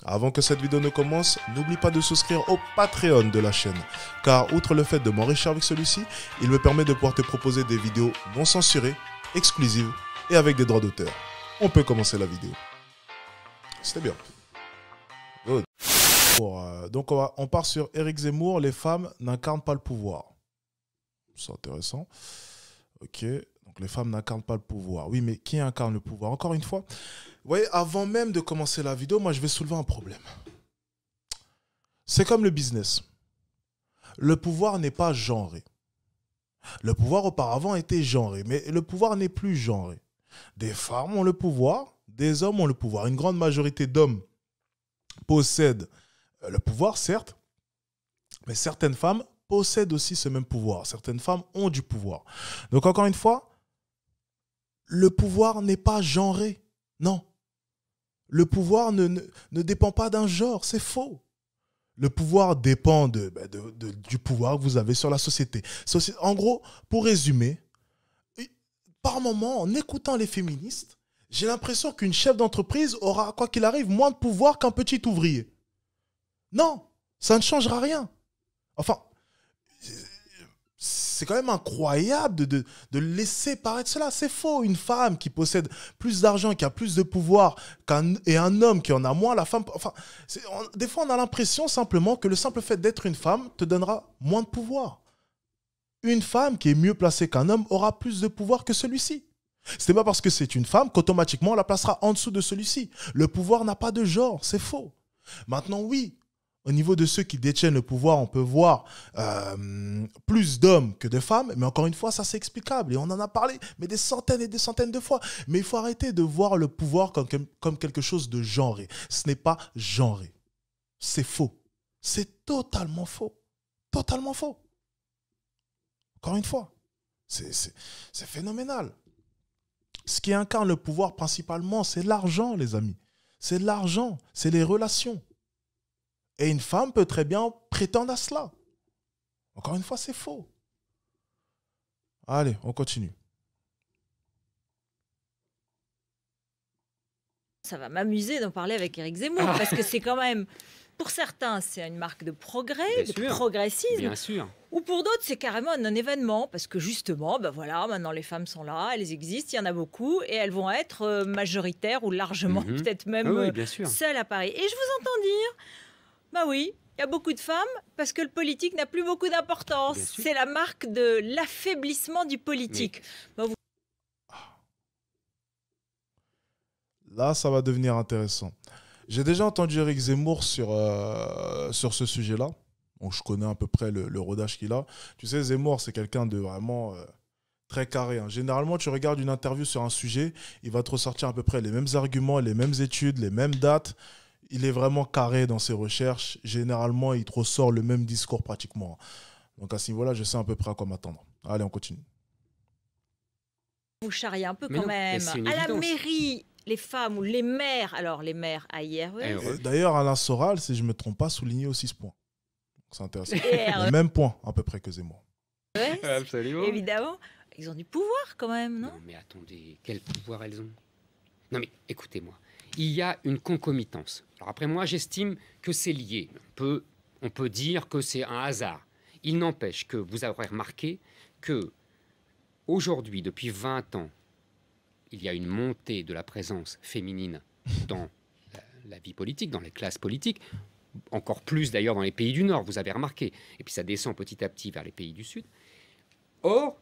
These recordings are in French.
Avant que cette vidéo ne commence, n'oublie pas de souscrire au Patreon de la chaîne, car outre le fait de m'enrichir avec celui-ci, il me permet de pouvoir te proposer des vidéos non censurées, exclusives et avec des droits d'auteur. On peut commencer la vidéo. C'était bien. Good. Donc on part sur Éric Zemmour, les femmes n'incarnent pas le pouvoir. C'est intéressant. Ok, donc les femmes n'incarnent pas le pouvoir. Oui, mais qui incarne le pouvoir? Encore une fois, vous voyez, avant même de commencer la vidéo, moi je vais soulever un problème. C'est comme le business. Le pouvoir n'est pas genré. Le pouvoir auparavant était genré, mais le pouvoir n'est plus genré. Des femmes ont le pouvoir, des hommes ont le pouvoir. Une grande majorité d'hommes possèdent le pouvoir, certes, mais certaines femmes possèdent aussi ce même pouvoir. Certaines femmes ont du pouvoir. Donc encore une fois, le pouvoir n'est pas genré. Non. Le pouvoir ne dépend pas d'un genre, c'est faux. Le pouvoir dépend du pouvoir que vous avez sur la société. En gros, pour résumer, par moment, en écoutant les féministes, j'ai l'impression qu'une chef d'entreprise aura, quoi qu'il arrive, moins de pouvoir qu'un petit ouvrier. Non, ça ne changera rien. Enfin, c'est quand même incroyable de laisser paraître cela. C'est faux. Une femme qui possède plus d'argent, qui a plus de pouvoir, et un homme qui en a moins, la femme... Enfin, des fois, on a l'impression simplement que le simple fait d'être une femme te donnera moins de pouvoir. Une femme qui est mieux placée qu'un homme aura plus de pouvoir que celui-ci. Ce n'est pas parce que c'est une femme qu'automatiquement on la placera en dessous de celui-ci. Le pouvoir n'a pas de genre, c'est faux. Maintenant, oui, au niveau de ceux qui détiennent le pouvoir, on peut voir plus d'hommes que de femmes, mais encore une fois, ça c'est explicable et on en a parlé, mais des centaines et des centaines de fois. Mais il faut arrêter de voir le pouvoir comme quelque chose de genré. Ce n'est pas genré. C'est faux. C'est totalement faux. Totalement faux. Encore une fois, c'est phénoménal. Ce qui incarne le pouvoir principalement, c'est l'argent, les amis. C'est l'argent, c'est les relations. Et une femme peut très bien prétendre à cela. Encore une fois, c'est faux. Allez, on continue. Ça va m'amuser d'en parler avec Éric Zemmour, parce que c'est quand même, pour certains, c'est une marque de progrès, de progressisme. Bien sûr. Ou pour d'autres, c'est carrément un événement, parce que justement, ben voilà, maintenant les femmes sont là, elles existent, il y en a beaucoup, et elles vont être majoritaires ou largement, peut-être même seules à Paris. Et je vous entends dire, bah oui, il y a beaucoup de femmes, parce que le politique n'a plus beaucoup d'importance. C'est la marque de l'affaiblissement du politique. Mais... Là, ça va devenir intéressant. J'ai déjà entendu Éric Zemmour sur ce sujet-là. Donc, je connais à peu près le rodage qu'il a. Tu sais, Zemmour, c'est quelqu'un de vraiment très carré. Hein. Généralement, tu regardes une interview sur un sujet, il va te ressortir à peu près les mêmes arguments, les mêmes études, les mêmes dates. Il est vraiment carré dans ses recherches. Généralement, il te ressort le même discours pratiquement. Donc, à ce niveau-là, je sais à peu près à quoi m'attendre. Allez, on continue. Vous charriez un peu quand même. À la mairie, les femmes ou les maires, alors les maires à IRE. D'ailleurs, Alain Soral, si je ne me trompe pas, souligné aussi ce point. C'est intéressant. Le même point, à peu près que Zemmour. Ouais, absolument. Évidemment. Ils ont du pouvoir quand même, non? Non, mais attendez, quel pouvoir elles ont? Non, mais écoutez-moi. Il y a une concomitance. Alors après, moi, j'estime que c'est lié. On peut dire que c'est un hasard. Il n'empêche que vous aurez remarqué que aujourd'hui, depuis 20 ans, il y a une montée de la présence féminine dans la vie politique, dans les classes politiques, encore plus d'ailleurs dans les pays du Nord, vous avez remarqué. Et puis ça descend petit à petit vers les pays du Sud. Or,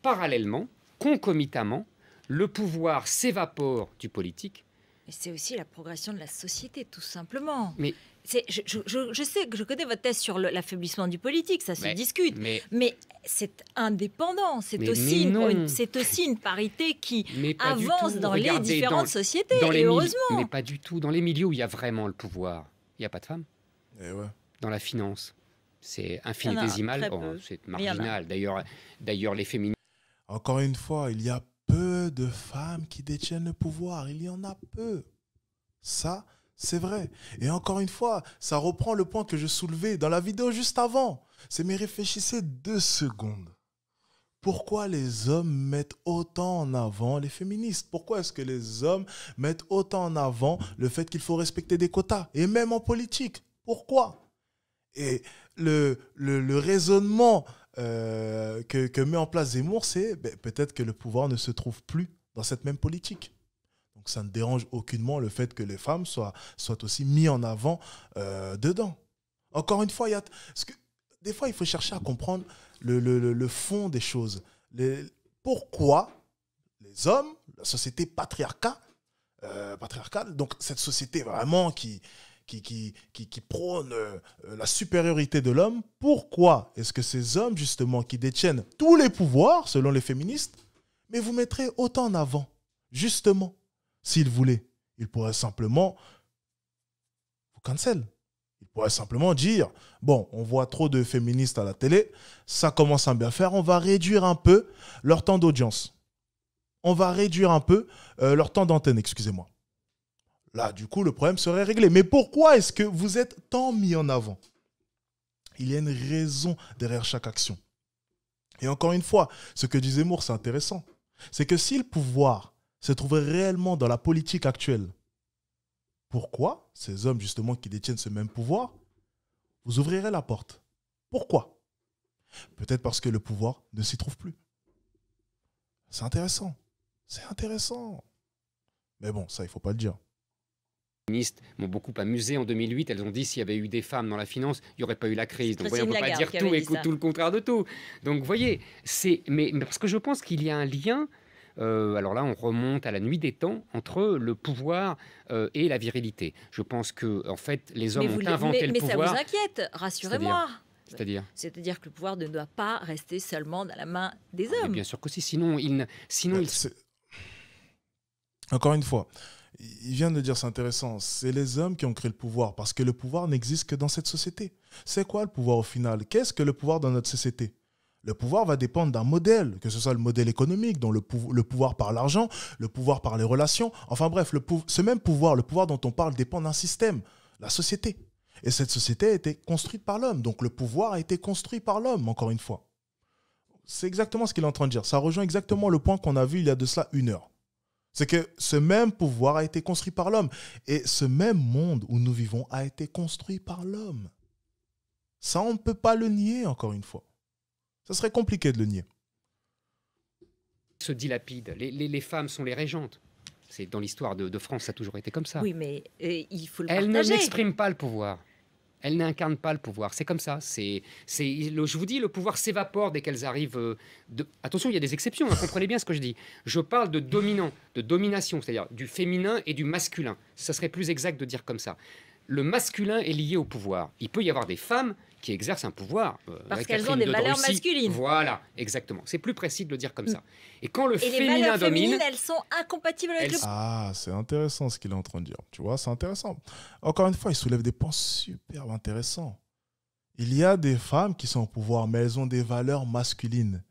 parallèlement, concomitamment, le pouvoir s'évapore du politique. Mais c'est aussi la progression de la société, tout simplement. Mais je sais que je connais votre thèse sur l'affaiblissement du politique, ça se discute. Mais c'est indépendant, c'est aussi une parité qui avance dans les différentes sociétés, et heureusement. Mais pas du tout. Dans les milieux où il y a vraiment le pouvoir, il n'y a pas de femmes. Et ouais. Dans la finance, c'est infinitésimal, c'est marginal. D'ailleurs, les féministes... Encore une fois, il y a peu de femmes qui détiennent le pouvoir. Il y en a peu. Ça, c'est vrai. Et encore une fois, ça reprend le point que je soulevais dans la vidéo juste avant. Mais réfléchissez 2 secondes. Pourquoi les hommes mettent autant en avant les féministes? Pourquoi est-ce que les hommes mettent autant en avant le fait qu'il faut respecter des quotas? Et même en politique. Pourquoi? Et le raisonnement que met en place Zemmour, c'est peut-être que le pouvoir ne se trouve plus dans cette même politique. Donc ça ne dérange aucunement le fait que les femmes soient aussi mises en avant dedans. Encore une fois, des fois, il faut chercher à comprendre le fond des choses. Pourquoi les hommes, la société patriarcale, donc cette société vraiment qui prône la supériorité de l'homme, pourquoi est-ce que ces hommes, justement, qui détiennent tous les pouvoirs, selon les féministes, mais vous mettrez autant en avant? Justement, s'ils voulaient, ils pourraient simplement vous cancel. Ils pourraient simplement dire, bon, on voit trop de féministes à la télé, ça commence à bien faire, on va réduire un peu leur temps d'audience. On va réduire un peu leur temps d'antenne, excusez-moi. Là, du coup, le problème serait réglé. Mais pourquoi est-ce que vous êtes tant mis en avant? Il y a une raison derrière chaque action. Et encore une fois, ce que dit Zemmour, c'est intéressant. C'est que si le pouvoir se trouvait réellement dans la politique actuelle, pourquoi ces hommes, justement, qui détiennent ce même pouvoir, vous ouvrirez la porte? Pourquoi? Peut-être parce que le pouvoir ne s'y trouve plus. C'est intéressant. C'est intéressant. Mais bon, ça, il ne faut pas le dire. Les féministes m'ont beaucoup amusé en 2008. Elles ont dit s'il y avait eu des femmes dans la finance, il n'y aurait pas eu la crise. Donc, vous voyez, on ne peut pas dire tout et tout le contraire de tout. Donc, vous voyez, mais parce que je pense qu'il y a un lien. Alors là, on remonte à la nuit des temps entre le pouvoir et la virilité. Je pense que, en fait, les hommes ont inventé le pouvoir. Mais ça vous inquiète, rassurez-moi. C'est-à-dire que le pouvoir ne doit pas rester seulement dans la main des hommes. Bien sûr que si, sinon Encore une fois, il vient de dire, c'est intéressant, c'est les hommes qui ont créé le pouvoir, parce que le pouvoir n'existe que dans cette société. C'est quoi le pouvoir au final? Qu'est-ce que le pouvoir dans notre société? Le pouvoir va dépendre d'un modèle, que ce soit le modèle économique, dont le pouvoir par l'argent, le pouvoir par les relations. Enfin bref, ce même pouvoir, le pouvoir dont on parle, dépend d'un système, la société. Et cette société a été construite par l'homme. Donc le pouvoir a été construit par l'homme, encore une fois. C'est exactement ce qu'il est en train de dire. Ça rejoint exactement le point qu'on a vu il y a de cela 1 heure. C'est que ce même pouvoir a été construit par l'homme. Et ce même monde où nous vivons a été construit par l'homme. Ça, on ne peut pas le nier, encore une fois. Ça serait compliqué de le nier. Se dilapide. Les femmes sont les régentes. C'est dans l'histoire de France, ça a toujours été comme ça. Oui, mais il faut le partager. Elles ne n'expriment pas le pouvoir. Elles n'incarnent pas le pouvoir. C'est comme ça. Je vous dis, le pouvoir s'évapore dès qu'elles arrivent. Attention, il y a des exceptions. Hein, comprenez bien ce que je dis. Je parle de dominant, de domination, c'est-à-dire du féminin et du masculin. Ça serait plus exact de dire comme ça. Le masculin est lié au pouvoir. Il peut y avoir des femmes qui exercent un pouvoir. Parce qu'elles ont des valeurs masculines. Voilà, exactement. C'est plus précis de le dire comme ça. Et quand le féminin domine... les valeurs féminines, elles sont incompatibles avec le... Ah, c'est intéressant ce qu'il est en train de dire. Tu vois, c'est intéressant. Encore une fois, il soulève des points super intéressants. Il y a des femmes qui sont au pouvoir, mais elles ont des valeurs masculines.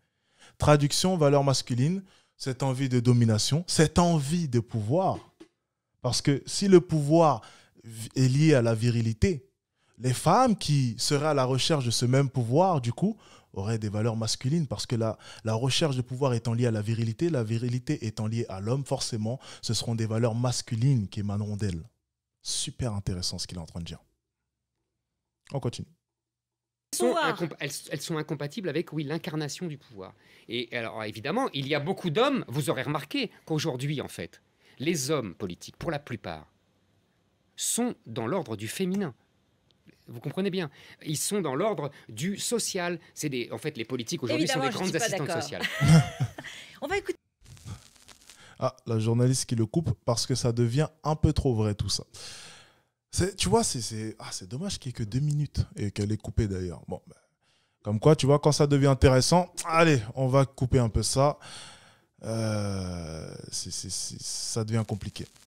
Traduction, valeurs masculines, cette envie de domination, cette envie de pouvoir. Parce que si le pouvoir est lié à la virilité, les femmes qui seraient à la recherche de ce même pouvoir, du coup, auraient des valeurs masculines parce que la recherche de pouvoir étant liée à la virilité étant liée à l'homme, forcément, ce seront des valeurs masculines qui émaneront d'elles. Super intéressant ce qu'il est en train de dire. On continue. Elles sont incompatibles avec, oui, l'incarnation du pouvoir. Et alors, évidemment, il y a beaucoup d'hommes, vous aurez remarqué qu'aujourd'hui, en fait, les hommes politiques, pour la plupart, sont dans l'ordre du féminin. Vous comprenez bien. Ils sont dans l'ordre du social. En fait, les politiques aujourd'hui sont des grandes assistantes sociales. On va écouter. Ah, la journaliste qui le coupe parce que ça devient un peu trop vrai tout ça. Tu vois, c'est dommage qu'il n'y ait que 2 minutes et qu'elle est coupée d'ailleurs. Bon, comme quoi, tu vois, quand ça devient intéressant, allez, on va couper un peu ça. Ça devient compliqué.